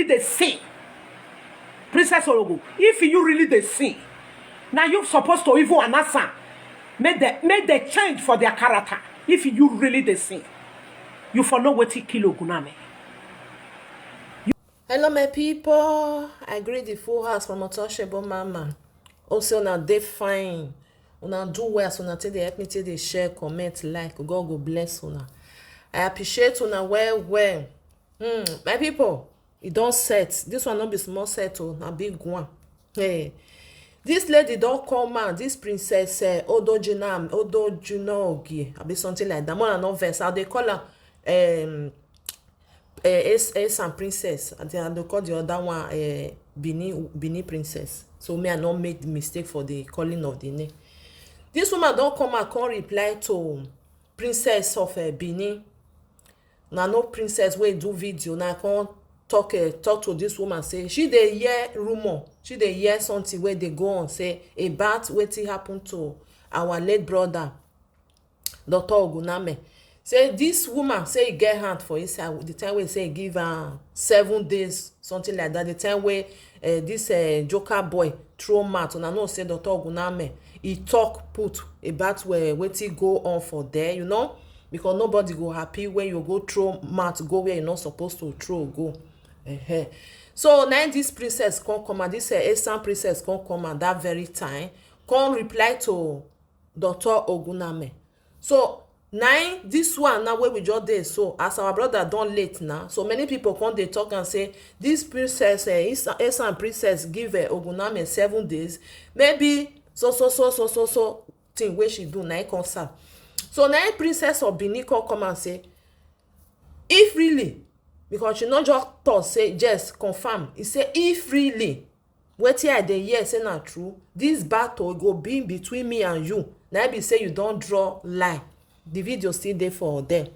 dey sin, Princess Ologo, if you really dey sin, now you supposed to even answer, make the change for their character. If you really dey sin, you for know wetin kill Oguname. Hello my people, I greet the full house from Untouchable Mama. Also una dey fine, una do well, so una take dey help me, take dey share, comment, like. God go bless una. I appreciate una well well. My people, e don set. This one no be small set o, na big one. Hey, this lady don come out, this princess Odojunogie, abi something like that. More than no verse, how they call her Esan princess, and they call the other one Benin princess. So me I not make the mistake for the calling of the name. This woman don come and come reply to princess of Benin. Now no princess wey do video now come talk to this woman, say she dey hear rumor, she dey hear something where they go on say about wetin happen to our late brother Dr. Oguname. Say this woman say e get hand for inside the time wey say e give her 7 days, something like that. The time where this joker boy throw mat, and I know say Dr. Oguname he talk put about wetin go on for there, you know, because nobody go happy when you go throw mat go where you're not supposed to throw go. So now this princess come and this Esan princess come at that very time come reply to Dr. Oguname. So now this one now where we just dey, so as our brother don late now, so many people come dey talk and say this princess Esan princess give Oguname 7 days, maybe so thing wey she do na come serve. So now princess of Benin come and say if really, because she not just talk say just confirm, he say if really wetin I dey hear say na true, this battle go be between me and you. Now be say you don draw line. The video still there for them.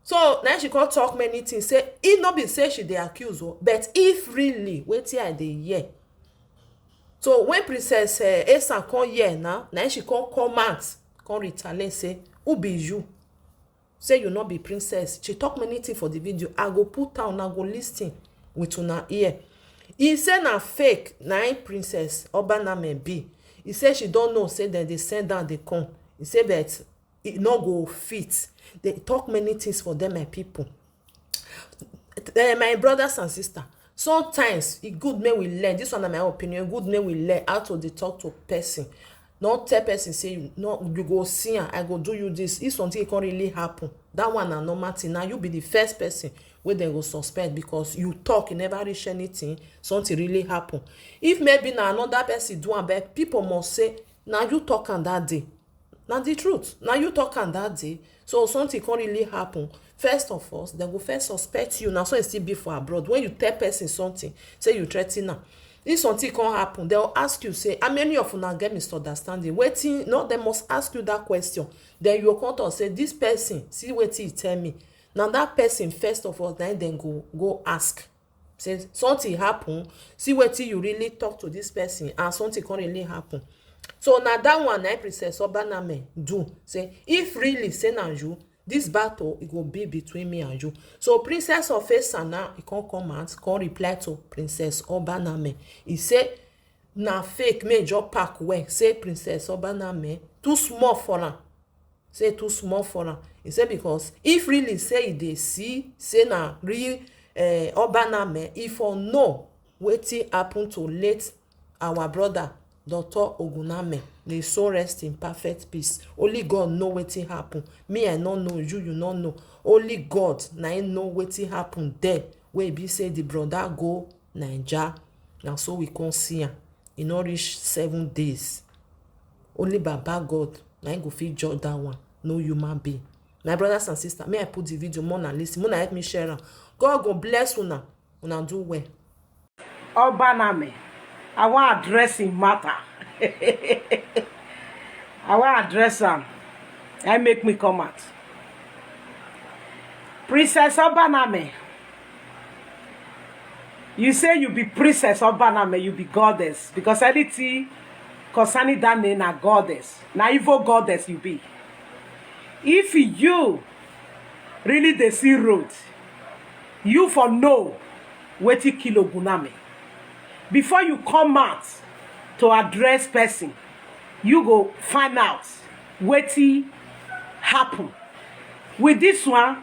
So now she can't talk many things, say it not be say she dey accuse her, but if really wetin I dey hear. So when princess Esan come here now she come out come retaliate, say who be you, say you not be princess. She talk many things for the video. I go put down, I go listen with una ear. He say na fake na princess Obaname be. He say she don't know, say that they send down they come. He say but it no go fit. They talk many things for them, my people. My brothers and sisters, sometimes it good may we learn. This one is my opinion. Good may we learn how to dey talk to person. Not tell person say you go see am, I go do you this. If something can really happen, that one na normal thing. Now you be the first person where they go suspect because you talk, you never reach anything, something really happen. If maybe na another person do am, but people must say now you talk on that day. Now the truth, now you talk on that day, so something can really happen. First of all, they go first suspect you. Now so it still be for abroad. When you tell person something, say you threaten now. If something can happen, they'll ask you, say, how many of you get misunderstanding? Waiting, no, they must ask you that question. Then you come to say, this person, see what he tell me. Now that person, first of all, then go ask. Say, something happen, see what you really talk to this person, and something can really happen. So now that one, Princess Obaname do, say, if really, say now you, this battle, it will be between me and you. So Princess of Esan now, he can't come out, can't reply to Princess Obaname. He say, na fake, major pack way. Say Princess Obaname, too small for her. Say too small for her. He say because if really say they see, say na real Obaname, if or no, wetin happen to late our brother, Dr. Oguname, may so rest in perfect peace. Only God know wetin happen. Me, I don't know. You not know. Only God na him know wetin happen there. Where be say the brother go Naija. Now so we can see him. He not reach 7 days. Only Baba God na him go fit judge that one. No human being. My brothers and sisters, may I put the video more and listen. More help me share am. God go bless una. Una do well. Obaname, I want to address him matter. I want to address him. I make me come out. Princess Obaname, you say you be Princess Obaname, you be goddess. Because anything concerning that name na goddess. Na evil goddess you be. If you really dey see road, you for know wetin kill Oguname. Before you come out to address person, you go find out wetin happen. With this one,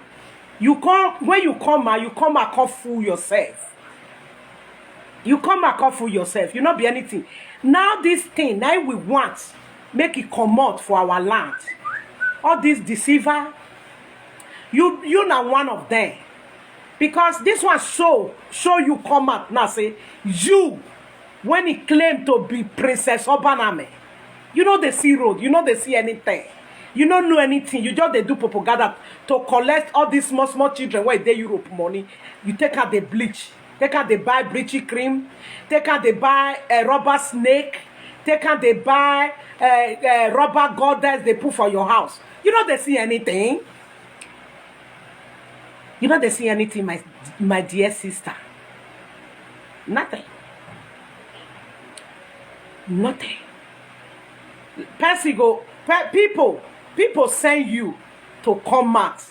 you come when you come out come fool yourself. You come out come fool yourself. You not be anything. Now this thing, now we want make it come out for our land. All this deceiver, you not one of them. Because this one show you come out now say you when he claimed to be Princess Obaname, you know they see road, you know they see anything, you don't know anything, you just they do propaganda to collect all these small children where they Europe money. You take out the bleach, take out they buy bleachy cream, take out they buy a rubber snake, take out they buy rubber goddess they put for your house. You know they see anything. You know they see anything, my dear sister. Nothing. Nothing. People send you to come out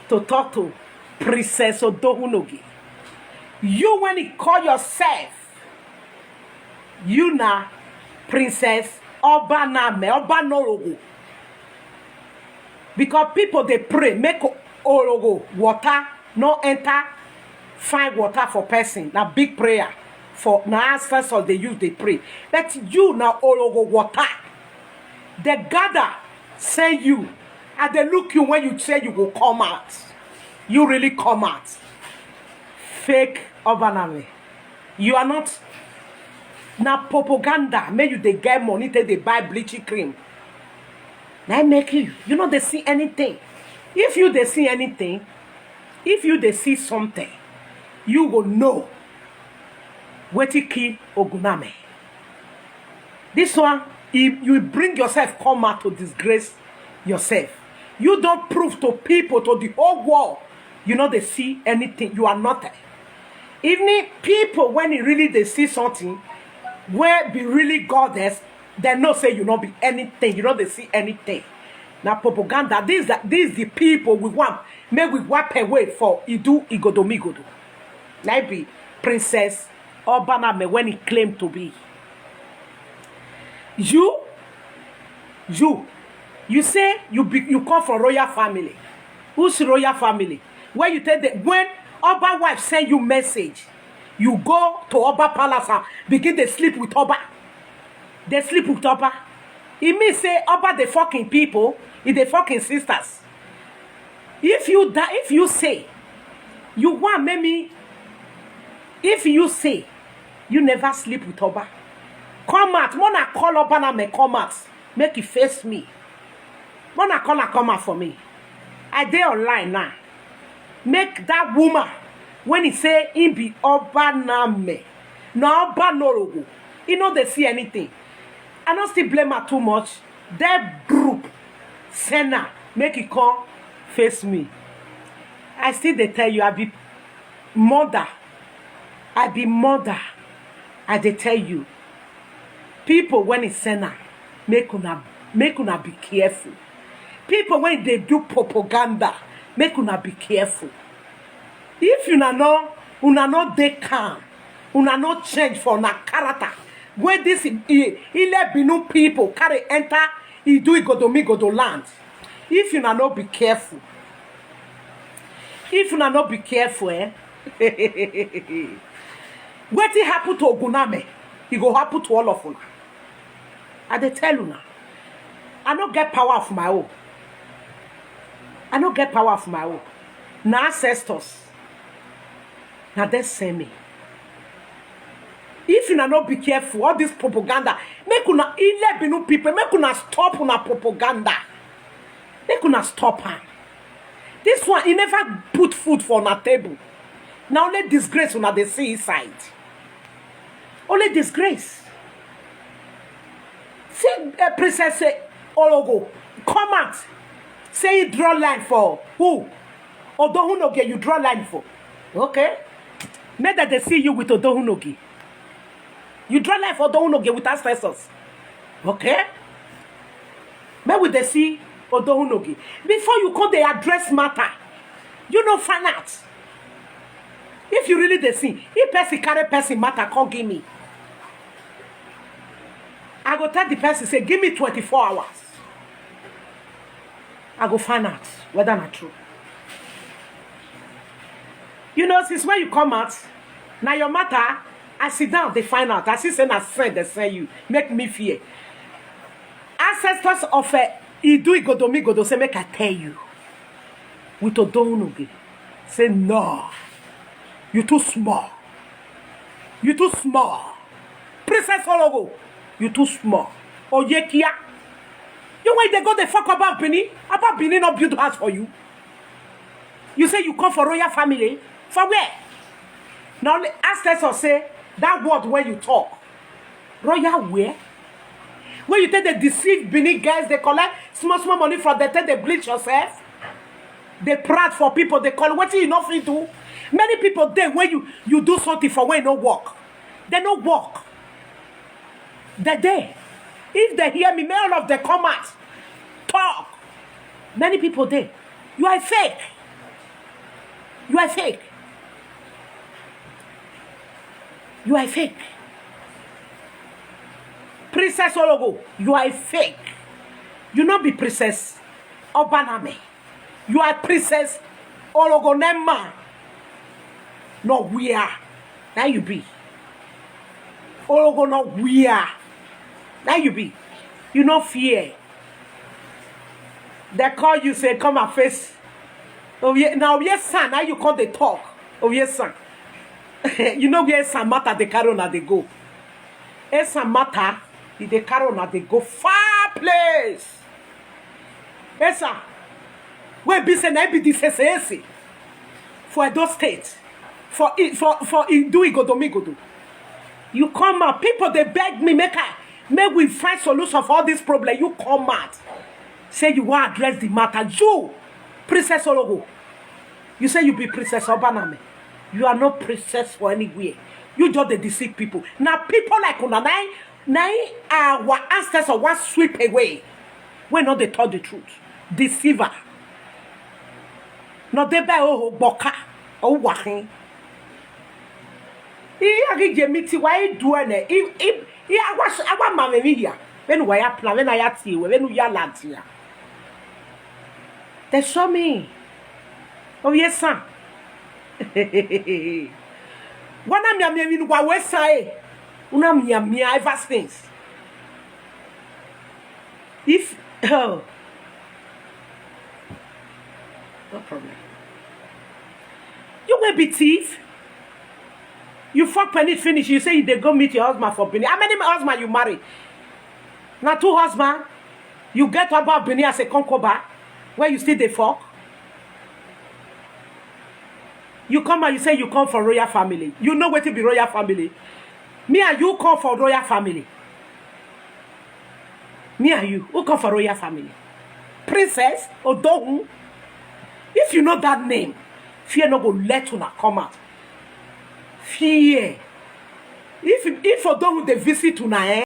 to talk to Princess Odohunogi. You when you call yourself, you na Princess Obanorogo. Because people they pray, make Orogo water no enter, find water for person. Now big prayer for now ancestors they use they pray. But you now Orogo water. The gather send you and they look you when you say you will come out. You really come out. Fake Obaname. You are not now propaganda. Make you they get money till they buy bleachy cream. Now make you know they see anything. If you they see anything, if you they see something, you will know what to kill Oguname. This one, if you bring yourself come out to disgrace yourself. You don't prove to people, to the whole world, you know they see anything. You are nothing. Even people, when they see something, where be really goddess, they no say you not be anything. You know they see anything. Now propaganda, this is the people we want. May we wipe away for Idu Igodomigodo. Now be Princess Obaname when he claimed to be. You say you come from royal family. Who's royal family? When you tell them when Oba wife send you message, you go to Oba palace and begin to sleep with Oba. They sleep with Oba. It means say Oba the fucking people, is the fucking sisters. If you die, if you say you want maybe, if you say you never sleep with Oba, come out. Mona call Oba na me come out. Make you face me. Mona call her come out for me. I dey online now. Make that woman when he say him be Oba na me, no Oba Norogo, he know they see anything. I don't still blame her too much. That group send her make it come face me. I still they tell you I be mother. I be mother. I they tell you. People when it send her make una be careful. People when they do propaganda make una be careful. If una no dey calm, una no change for una character. When this ile binu people carry enter Idu Igodomigodo land. If una no be careful, wetin happen to Oguname, it go happen to all of una. I dey tell una, I no get power of my own. Na ancestors. Now they send me. If you not be careful, all this propaganda, make una ile binu people, make una stop una propaganda. Make una stop her. This one, he never put food for una table. Now only disgrace una they see inside. Only disgrace. See Princess Ologo, come out. Say you draw line for who? Odohunogi, you draw line for. Okay? Make that they see you with Odohunogi. You draw line for Odohunogi with ancestors. Okay? Maybe they see Odohunogi. Before you come, they address matter. You know, find out. If you really the sin, if person carry person matter, can't give me. I go tell the person, say, give me 24 hours. I go find out whether not true. You know, since when you come out, now your matter, I sit down, they find out. I see say na friend they send you. Make me fear. Ancestors of Idu Igodomigodo say, make I tell you. With Odonuge. Say, no. You too small. You too small. Princess Ologo. You too small. Oyekia. You wait they go the fuck about Benin? About Benin not build house for you. You say you come for royal family? For where? Now ancestors say that word when you talk. Royal where? When you take the deceived Benin guys, they collect small money from them, take they bleach yourself. They proud for people, they call what you not free to. Many people there when you do something for when no work. They no work. They're there. If they hear me, may all of them come out. Talk. Many people there. You are fake. You are fake. You are fake. Princess Ologo, you are fake. You not be Princess Obaname. You are Princess Ologo Nema. No, we are. Now you be. Ologo no we are. Now you be. You no fear. They call you, say, come and face. Oh, yeah, now, yes, son. Now you call the talk. Oh, yes, son. You know, yes, son, matter the carry on they go. Yes, son, matter the carry on they go. Far place. Yes, sir. Where be say, be this for those states. For Idu Igodomigodo. You come out. People, they beg me, make we find solution for all this problem. You come out. Say you want to address the matter. You, Princess Ologo. You say you be Princess Obaname. You are not princess for anywhere. You just the deceive people. Now people like Una, our ancestors want sweep away. When not they tell the truth. Deceiver. No they buy boka or wahin. Why do it? I want my media. When we are planning, I at you, when we are land here. They show me. Oh, yes, sir. One of them, you know, West Side. Unam yamia ever since. If, oh, no problem. You will be thief. You fuck penny finish. You say they go meet your husband for penny. How many husband you marry? Now 2 husbands. You get about penny as a concubine. Where you still the fuck. You come and you say you come for royal family. You know what to be royal family. Me and you come for royal family. Me and you who come for royal family. Princess Odogun. If you know that name, fear not go let you not come out. Fear. If Odogun they visit tonight.